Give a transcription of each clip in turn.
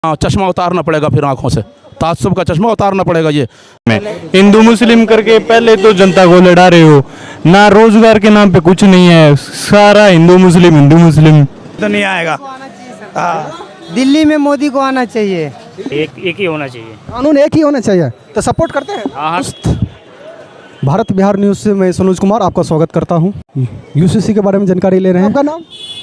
चश्मा उतारना पड़ेगा, फिर आंखों से ताज्जुब का चश्मा उतारना पड़ेगा। ये हिंदू मुस्लिम करके पहले तो जनता को लड़ा रहे हो ना, रोजगार के नाम पे कुछ नहीं है, सारा हिंदू मुस्लिम। तो नहीं आएगा। दिल्ली में मोदी को आना चाहिए, एक ही होना चाहिए, कानून एक ही होना चाहिए। तो सपोर्ट करते हैं। हाँ। भारत बिहार न्यूज़ से मैं सनोज कुमार आपका स्वागत करता हूं। यूसीसी के बारे में जानकारी ले रहे हैं। आपका नाम?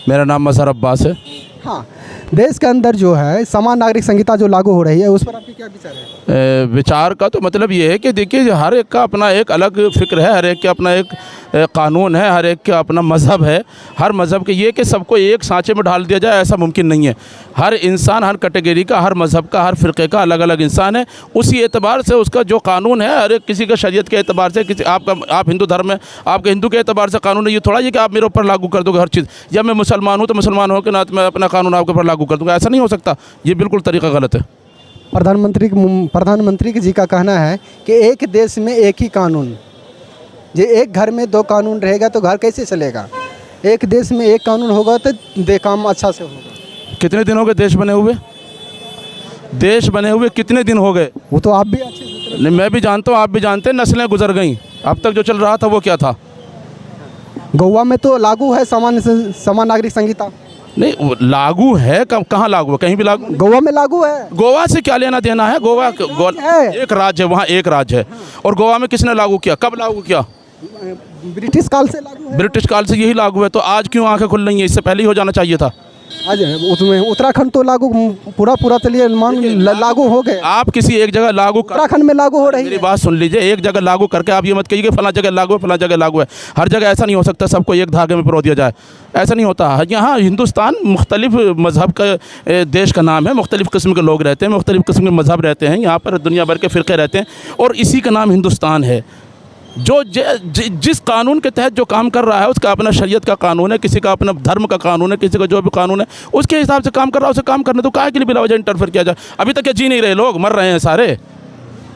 मेरा नाम मजहर अब्बास है। हाँ, देश के अंदर जो है समान नागरिक संहिता जो लागू हो रही है उस पर आपके क्या विचार है? विचार का तो मतलब ये है कि देखिए, हर एक का अपना एक अलग फ़िक्र है, हर एक का अपना एक कानून है, हर एक का अपना मज़हब है। हर मज़हब के ये कि सबको एक सांचे में ढाल दिया जाए, ऐसा मुमकिन नहीं है। हर इंसान, हर कैटेगरी का, हर मज़हब का, हर फ़िरक़े का अलग अलग इंसान है। उसी एतबार से उसका जो कानून है, हर एक किसी का शरीयत के एतबार से, किसी आप हिंदू धर्म में, आपके हिंदू के एतबार से कानून है। ये थोड़ा ये कि आप मेरे ऊपर लागू कर दोगे हर चीज़, या मैं मुसलमान हूँ तो मुसलमान हो के नाते मैं अपना कानून आपके ऊपर लागू कर दूँगा, ऐसा नहीं हो सकता। ये बिल्कुल तरीका गलत है। प्रधानमंत्री जी का कहना है कि एक देश में एक ही कानून, जे एक घर में दो कानून रहेगा तो घर कैसे चलेगा? एक देश में एक कानून होगा तो काम अच्छा से होगा। कितने दिन हो गए देश बने हुए? देश बने हुए कितने दिन हो गए? वो तो आप भी अच्छे से नहीं, मैं भी जानता हूँ, आप भी जानते हैं। नस्लें गुजर गई, अब तक जो चल रहा था वो क्या था? गोवा में तो लागू है समान नागरिक संहिता। नहीं, वो लागू है, कहाँ लागू है? कहीं भी लागू? गोवा में लागू है। गोवा से क्या लेना देना है? गोवा एक राज्य है, वहाँ एक राज्य है। और गोवा में किसने लागू किया? कब लागू किया? ब्रिटिश काल से लागू है। ब्रिटिश काल से यही लागू है। तो आज क्यों आंखें खुल रही हैं? इससे पहले ही हो जाना चाहिए था। आज उसमें उत्तराखंड तो लागू पूरा चलिए लागू हो गए। आप किसी एक जगह लागू उत्तराखंड में लागू हो रही है। मेरी बात सुन लीजिए, एक जगह लागू करके आप ये मत कहिए कि फला जगह लागू है, फला जगह लागू है। हर जगह ऐसा नहीं हो सकता सबको एक धागे में पिरो दिया जाए, ऐसा नहीं होता। यहाँ हिंदुस्तान मुख्तलिफ मज़हब का देश का नाम है, मुख्तलिफ किस्म के लोग रहते हैं, मुख्तलिफ किस्म के मज़हब रहते हैं, यहाँ पर दुनिया भर के फ़िरक़े रहते हैं, और इसी का नाम हिंदुस्तान है। जो जिस कानून के तहत जो काम कर रहा है उसका अपना शरीयत का कानून है, किसी का अपना धर्म का कानून है, किसी का जो भी कानून है उसके हिसाब से काम कर रहा है, उसे काम करने तो काहे के लिए बिला वजह इंटरफेयर किया जाए? अभी तक क्या जी नहीं रहे लोग? मर रहे हैं सारे।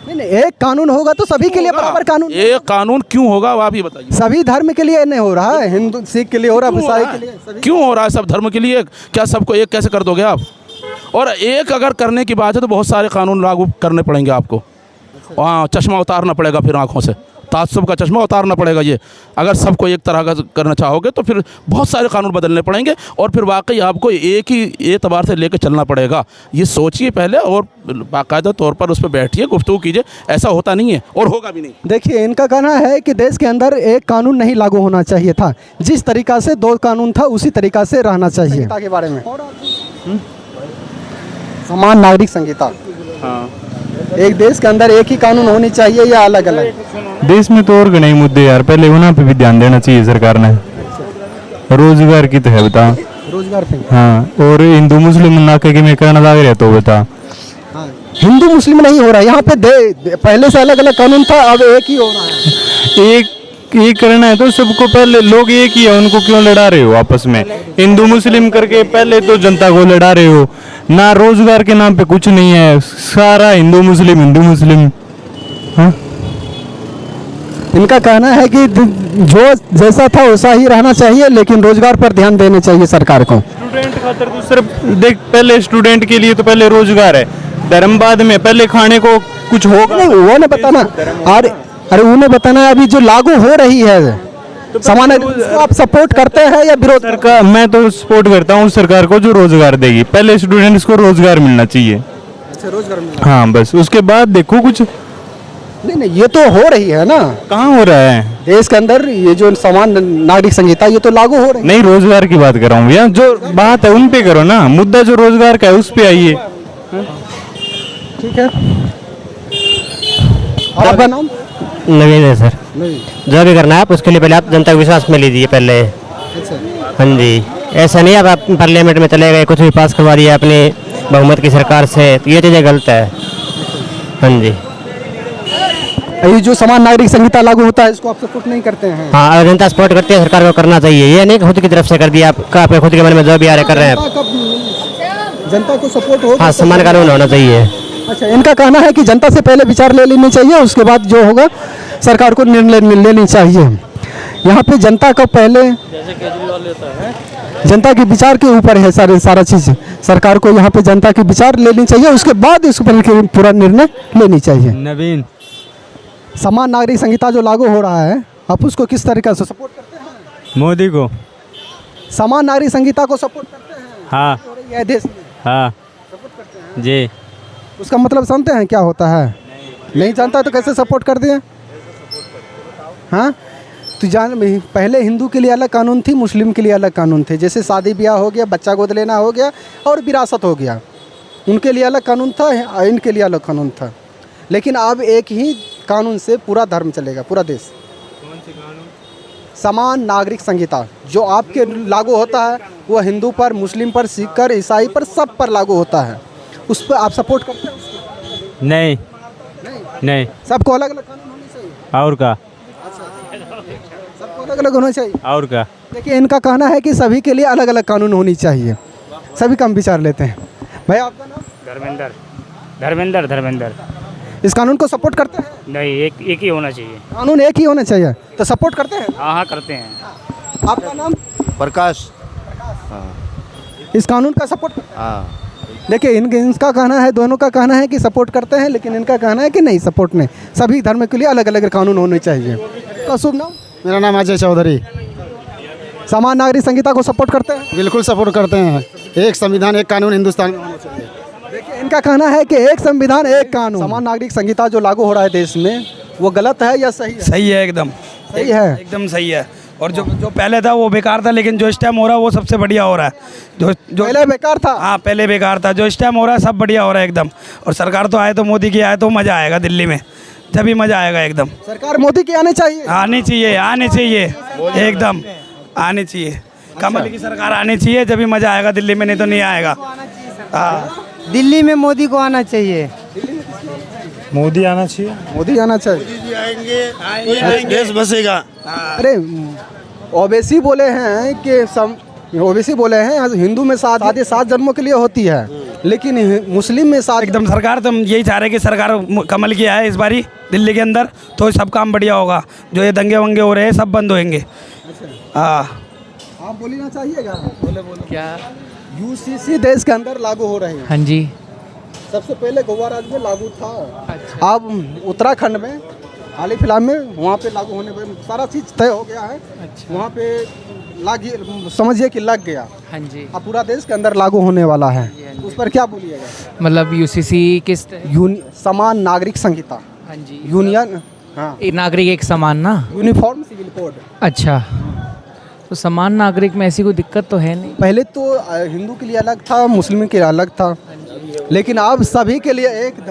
नहीं, एक कानून होगा तो सभी के लिए बराबर कानून। एक कानून क्यों होगा आप ही बताइए? सभी धर्म के लिए नहीं हो रहा है, हिंदू सिख के लिए हो रहा है, ईसाई के लिए। क्यों हो रहा है सब धर्म के लिए? क्या सबको एक कैसे कर दोगे आप? और एक अगर करने की बात है तो बहुत सारे कानून लागू करने पड़ेंगे आपको। वहाँ चश्मा उतारना पड़ेगा, फिर आँखों से ताज्जुब का चश्मा उतारना पड़ेगा। ये अगर सबको एक तरह का करना चाहोगे तो फिर बहुत सारे कानून बदलने पड़ेंगे, और फिर वाकई आपको एक ही एतबार से लेकर चलना पड़ेगा। ये सोचिए पहले और बाकायदा तौर पर उस पर बैठिए, गुफ्तगू कीजिए। ऐसा होता नहीं है और होगा भी नहीं। देखिए, इनका कहना है कि देश के अंदर एक कानून नहीं लागू होना चाहिए था, जिस तरीका से दो कानून था उसी तरीका से रहना चाहिए। के बारे में समान नागरिक संहिता, हाँ, एक देश के अंदर एक ही कानून होनी चाहिए या अलग अलग? देश में तो और कई मुद्दे यार, पहले उन्हें पे भी ध्यान देना चाहिए सरकार ने। रोजगार की तो है बता, रोजगार पे। हाँ, और हिंदू मुस्लिम नाके के में करना लग रहा तो बता। हाँ, हिंदू मुस्लिम नहीं हो रहा यहाँ पे, पहले से अलग अलग कानून था, अब एक ही हो रहा है। एक करना है तो सबको, पहले लोग एक ही है, उनको क्यों लड़ा रहे हो आपस में? हिंदू मुस्लिम करके पहले तो जनता को लड़ा रहे हो ना, रोजगार के नाम पे कुछ नहीं है, सारा हिंदू मुस्लिम। हाँ? इनका कहना है कि जो जैसा था वैसा ही रहना चाहिए, लेकिन रोजगार पर ध्यान देने चाहिए सरकार को। स्टूडेंट खातर तो सिर्फ देख, पहले स्टूडेंट के लिए तो पहले रोजगार है, धर्म बाद में, पहले खाने को कुछ होगा। नहीं, वो नहीं बताना। अरे उन्हें बताना है अभी जो लागू हो रही है तो समान, आप सपोर्ट करते हैं या विरोध? सरकार, मैं तो सपोर्ट करता हूँ सरकार को जो रोजगार देगी। पहले स्टूडेंट्स को रोजगार मिलना चाहिए। अच्छा, रोजगार मिलना। हाँ, बस उसके बाद देखो कुछ। नहीं, ये तो हो रही है ना। कहाँ हो रहा है? देश के अंदर ये जो समान नागरिक संहिता ये तो लागू हो रही है। नहीं, रोजगार की बात कर रहा हूँ भैया, जो बात है उन पे करो ना, मुद्दा जो रोजगार का है उस पे आइए। ठीक है, आपका नाम? नवीन है सर। जो भी करना है आप उसके लिए पहले आप जनता का विश्वास में लीजिए पहले। अच्छा, हाँ जी, ऐसा नहीं आप पार्लियामेंट में चले गए, कुछ भी पास करवा दिया अपने बहुमत की सरकार से, तो ये चीज़ें गलत है। हाँ जी, ये जो समान नागरिक संहिता लागू होता है इसको आप सपोर्ट नहीं करते हैं? हाँ, अगर जनता सपोर्ट करती है सरकार को करना चाहिए, ये नहीं खुद की तरफ से कर दिया आप खुद के मन में जो भी आ रहे कर रहे हैं। जनता को सपोर्ट हो, हाँ, समान कानून होना चाहिए। अच्छा, इनका कहना है कि जनता से पहले विचार ले लेनी चाहिए, उसके बाद जो होगा सरकार को निर्णय लेनी चाहिए। यहाँ पे जनता को पहले, जैसे केजरीवाल लेता है, जनता के विचार के ऊपर है सारा चीज़। सरकार को यहाँ पे जनता के विचार लेनी चाहिए, उसके बाद इस पर पूरा निर्णय लेनी चाहिए। नवीन। समान नागरिक संहिता जो लागू हो रहा है, आप उसको किस तरीके से सपोर्ट करते हैं? मोदी को। समान नागरिक संहिता को सपोर्ट करते हैं? हाँ हो रही है देश में, हाँ सपोर्ट करते हैं। जी। उसका मतलब समझते हैं क्या होता है? नहीं जानता तो कैसे सपोर्ट कर दिए? हाँ, तो पहले हिंदू के लिए अलग कानून थी, मुस्लिम के लिए अलग कानून थे। जैसे शादी ब्याह हो गया, बच्चा गोद लेना हो गया और विरासत हो गया, उनके लिए अलग कानून था, इनके लिए अलग कानून था। लेकिन अब एक ही कानून से पूरा धर्म चलेगा, पूरा देश। कौन सी कानून? समान नागरिक संहिता जो आपके लागू होता है, वो हिंदू पर, मुस्लिम पर, सिख पर, ईसाई पर, सब पर लागू होता है। उस पर आप सपोर्ट करते हैं? नहीं नहीं। सबको अलग अलग कानून होने चाहिए। और का? सबको अलग अलग होना चाहिए। और का? देखिए, इनका कहना है कि सभी के लिए अलग अलग कानून होनी चाहिए। सभी का हम विचार लेते हैं। भाई, आपका नाम? धर्मेंद्र। इस कानून को सपोर्ट करते हैं? नहीं, एक ही होना चाहिए। कानून एक ही होना चाहिए, तो सपोर्ट करते हैं? हाँ करते हैं। आपका नाम? प्रकाश। इस कानून का सपोर्ट? हाँ। देखिए, इनका कहना है, दोनों का कहना है कि सपोर्ट करते हैं, लेकिन इनका कहना है कि नहीं, सपोर्ट नहीं। सभी धर्म के लिए अलग अलग कानून होने चाहिए। का शुभ नाम? मेरा नाम अजय चौधरी। समान नागरिक संहिता को सपोर्ट करते हैं? बिल्कुल सपोर्ट करते हैं। एक संविधान, एक कानून हिंदुस्तान में होना चाहिए। देखिए, इनका कहना है कि एक संविधान, एक कानून। समान नागरिक संहिता जो लागू हो रहा है देश में, वो गलत है या सही है? सही है, एकदम सही है, एकदम सही है। और जो पहले था वो बेकार था, लेकिन जो इस टाइम हो रहा है वो सबसे बढ़िया हो रहा है। जो पहले बेकार था। हाँ, पहले बेकार था। जो इस टाइम हो रहा है सब बढ़िया हो रहा है एकदम। और सरकार तो आए तो मोदी की आए तो मज़ा आएगा दिल्ली में, जब भी मज़ा आएगा एकदम। सरकार मोदी की आनी चाहिए। आनी चाहिए, आनी चाहिए, एकदम आनी चाहिए। कमल की सरकार आनी चाहिए, जब भी मज़ा आएगा दिल्ली में, नहीं तो नहीं आएगा। हाँ, दिल्ली में मोदी को आना चाहिए। मोदी आना चाहिए। मोदी आना चाहिए। देश बसेगा। अरे, ओबीसी बोले हैं कि ओबीसी बोले हैं हिंदू में शादी 7 जन्मों के लिए होती है, लेकिन मुस्लिम में शादी एकदम। सरकार तो हम यही चाह रहे हैं कि सरकार कमल की आए इस बारी दिल्ली के अंदर, तो सब काम बढ़िया होगा। जो ये दंगे वंगे हो रहे हैं सब बंद होंगे। हाँ, आप बोलना चाहिएगा। बोले क्या? यूसीसी देश के अंदर लागू हो रहे हैं। हाँ जी। सबसे पहले गोवा राज्य में लागू था। अच्छा। अब उत्तराखंड में हाल ही फिलहाल में वहाँ पे लागू होने पर सारा चीज़ तय हो गया है। अच्छा। वहाँ पे समझिए कि लग गया। हाँ जी। अब पूरा देश के अंदर लागू होने वाला है। उस पर क्या बोलिएगा? मतलब यूसीसी किस समान नागरिक संहिता। हाँ जी। यूनियन, हाँ, एक नागरिक एक समान ना। Uniform civil code. अच्छा, तो समान नागरिक में ऐसी कोई दिक्कत तो है नहीं। पहले तो हिंदू के लिए अलग था, मुस्लिम के लिए अलग था, लेकिन अब सभी के लिए एक ही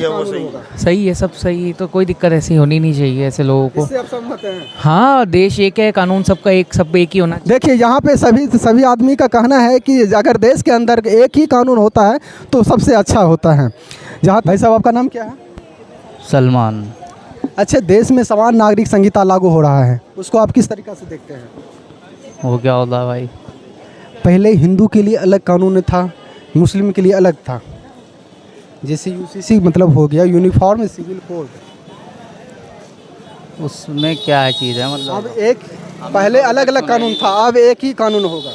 कानून होगा। सही है, सब सही है, तो कोई दिक्कत ऐसी होनी नहीं चाहिए ऐसे लोगों को। इससे आप सहमत हैं? हाँ, देश एक है, कानून सबका एक, सब एक ही होना चाहिए। देखिए, यहाँ पे सभी आदमी का कहना है कि अगर देश के अंदर एक ही कानून होता है तो सबसे अच्छा होता है। जहाँ भाई साहब, आपका नाम क्या है? सलमान। अच्छा, देश में समान नागरिक संहिता लागू हो रहा है, उसको आप किस तरीक़ा से देखते हैं? वो क्या होता है भाई? पहले हिंदू के लिए अलग कानून था, मुस्लिम के लिए अलग था। जैसे यूसीसी मतलब हो गया यूनिफॉर्म सिविल कोड। उसमें क्या है चीज़ है मतलब? अब पहले अलग अलग कानून था, अब एक ही कानून होगा।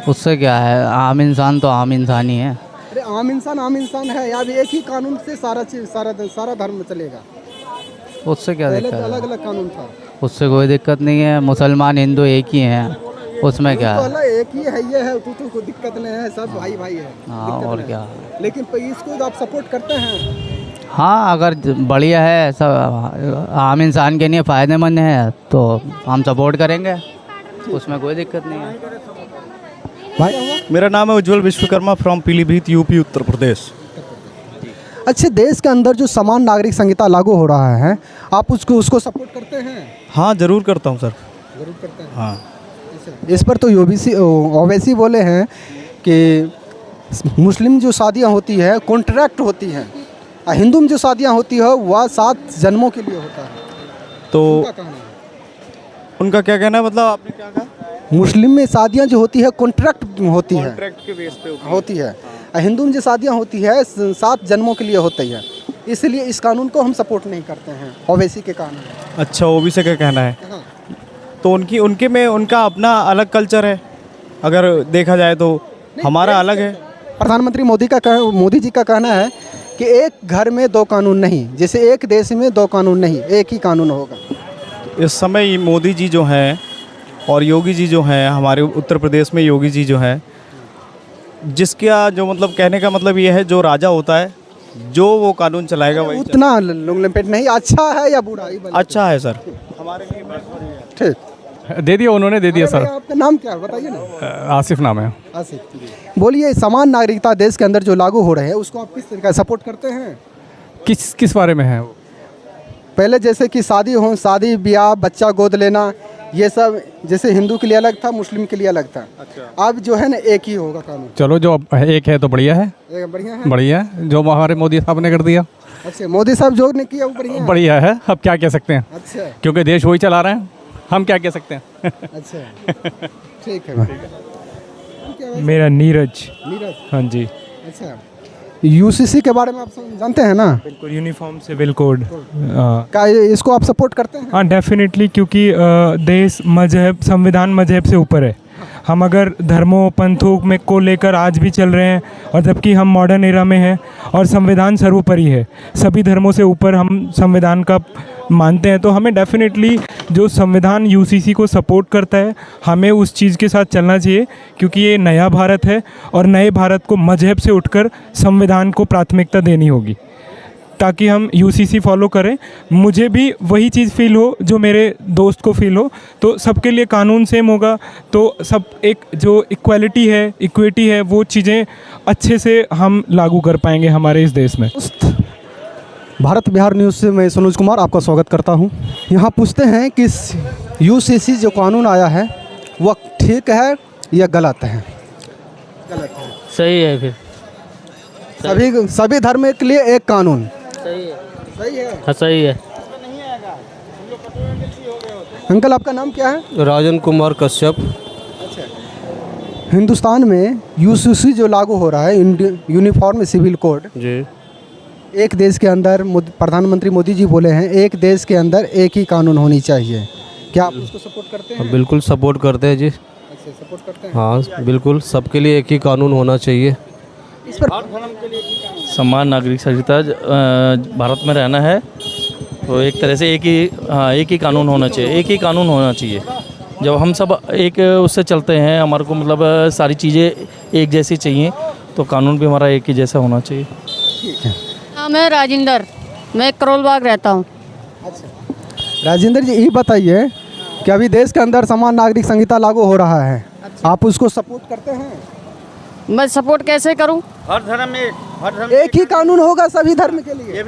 उससे क्या है? आम इंसान तो आम इंसान ही है। अरे, आम इंसान है। अब एक ही कानून से सारा चीज सारा धर्म चलेगा। उससे क्या पहले दिक्कत तो है? अलग अलग कानून था। उससे कोई दिक्कत नहीं है। मुसलमान हिंदू एक ही हैं, उसमें क्या तो है? अलग एक ही है, ये है, तो कोई दिक्कत नहीं है, सब भाई भाई है। हाँ, दिक्कत और नहीं। क्या? लेकिन इसको आप सपोर्ट करते हैं? हाँ, अगर बढ़िया है, सब आम इंसान के लिए फ़ायदेमंद है तो हम सपोर्ट करेंगे, उसमें कोई दिक्कत नहीं है। भाई, मेरा नाम है उज्जवल विश्वकर्मा फ्रॉम पीलीभीत, यूपी, उत्तर प्रदेश। अच्छे, देश के अंदर जो समान नागरिक संहिता लागू हो रहा है, आप उसको सपोर्ट करते हैं? हाँ, ज़रूर करता हूँ सर। जरूर करते हैं। हाँ। इस पर तो ओवैसी बोले हैं कि मुस्लिम जो शादियां होती है कॉन्ट्रैक्ट होती हैं, और हिंदू में जो शादियां होती है वह 7 जन्मों के लिए होता है। तो उनका कहना है। उनका क्या कहना है? मतलब आपने क्या कहा? मुस्लिम में शादियां जो होती है कॉन्ट्रैक्ट होती है, कॉन्ट्रैक्ट के बेस पे होती है। और हिंदू में जो शादियां होती है 7 जन्मों के लिए होती है। इसलिए इस कानून को हम सपोर्ट नहीं करते हैं, ओवैसी के कानून। अच्छा, ओबीसी का कहना है। हाँ। तो उनके में उनका अपना अलग कल्चर है, अगर देखा जाए तो हमारा अलग है। प्रधानमंत्री मोदी जी का कहना है कि एक घर में दो कानून नहीं, जैसे एक देश में दो कानून नहीं, एक ही कानून होगा। इस समय मोदी जी जो हैं और योगी जी जो हैं, हमारे उत्तर प्रदेश में योगी जी जो हैं, जिसका जो मतलब कहने का मतलब ये है, जो राजा होता है जो वो कानून चलाएगा वही उतना लिमिटेड नहीं, अच्छा है या बुरा? अच्छा है सर। ठीक, दे दिया उन्होंने, दे दिया सर। आपका नाम क्या है बताइए ना? आसिफ नाम है। आसिफ, बोलिए समान नागरिकता देश के अंदर जो लागू हो रहे हैं उसको आप किस तरीके से सपोर्ट करते हैं? किस बारे में है वो? पहले जैसे कि शादी ब्याह, बच्चा गोद लेना, ये सब जैसे हिंदू के लिए अलग था, मुस्लिम के लिए अलग था। अच्छा। अब जो है ना एक ही होगा कानून। चलो जो एक है तो बढ़िया है, बढ़िया है जो हमारे मोदी साहब ने कर दिया। अच्छा, मोदी साहब जो ने किया वो बढ़िया है। अब क्या कह सकते हैं? अच्छा, क्योंकि देश वही चला रहे हैं, हम क्या कह सकते हैं? अच्छा, ठीक है। मेरा नीरज। हाँ जी। अच्छा, यूसीसी के बारे में आप जानते हैं ना? बिल्कुल, यूनिफॉर्म सिविल कोड क्या इसको आप सपोर्ट करते हैं? हाँ, डेफिनेटली, क्योंकि देश मजहब, संविधान मजहब से ऊपर है। हम अगर धर्मों पंथों में को लेकर आज भी चल रहे हैं, और जबकि हम मॉडर्न एरा में हैं और संविधान सर्वोपरि है, सभी धर्मों से ऊपर हम संविधान का मानते हैं, तो हमें डेफिनेटली जो संविधान यूसीसी को सपोर्ट करता है, हमें उस चीज़ के साथ चलना चाहिए, क्योंकि ये नया भारत है और नए भारत को मजहब से उठकर संविधान को प्राथमिकता देनी होगी, ताकि हम यूसीसी फॉलो करें। मुझे भी वही चीज़ फील हो जो मेरे दोस्त को फील हो, तो सबके लिए कानून सेम होगा, तो सब एक जो इक्वालिटी है, इक्विटी है, वो चीज़ें अच्छे से हम लागू कर पाएंगे हमारे इस देश में। भारत बिहार न्यूज़ से मैं सनोज कुमार आपका स्वागत करता हूं। यहाँ पूछते हैं कि यूसीसी जो कानून आया है वह ठीक है या गलत है? गलत है। सही है। फिर सभी धर्म के लिए एक कानून सही है। सही है। हाँ, सही है। अंकल, आपका नाम क्या है? राजन कुमार कश्यप। हिंदुस्तान में यूसीसी जो लागू हो रहा है, यूनिफॉर्म सिविल कोड जी, एक देश के अंदर प्रधानमंत्री मोदी जी बोले हैं एक देश के अंदर एक ही कानून होनी चाहिए, क्या आप उसको सपोर्ट करते हैं? बिल्कुल सपोर्ट करते हैं जी। अच्छा, सपोर्ट करते हैं। हाँ बिल्कुल, सबके लिए एक ही कानून होना चाहिए। इस पर समान नागरिक संहिता भारत में रहना है तो एक तरह से एक ही कानून होना चाहिए, एक ही कानून होना चाहिए। जब हम सब एक उससे चलते हैं, हमारे को मतलब सारी चीज़ें एक जैसी चाहिए, तो कानून भी हमारा एक ही जैसा होना चाहिए। ठीक है। नाम है राजेंद्र, मैं करोल बाग रहता हूँ। अच्छा, राजेंद्र जी ये बताइए कि अभी देश के अंदर समान नागरिक संहिता लागू हो रहा है, आप उसको सपोर्ट करते हैं? मैं सपोर्ट कैसे करूँ? हर धर्म में एक ही कानून होगा सभी धर्म के लिए।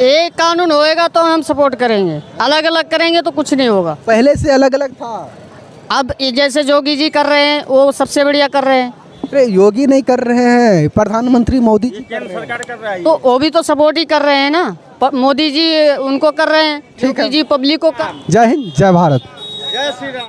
एक कानून होएगा तो हम सपोर्ट करेंगे, अलग अलग करेंगे तो कुछ नहीं होगा। पहले से अलग अलग था, अब जैसे योगी जी कर रहे हैं वो सबसे बढ़िया कर रहे हैं। अरे योगी नहीं कर रहे हैं, प्रधानमंत्री मोदी जी कर रहे हैं। सरकार कर रहा है। तो वो भी तो सपोर्ट ही कर रहे हैं ना, मोदी जी उनको कर रहे हैं, योगी जी पब्लिक को कर। जय हिंद, जय भारत। जय श्री राम।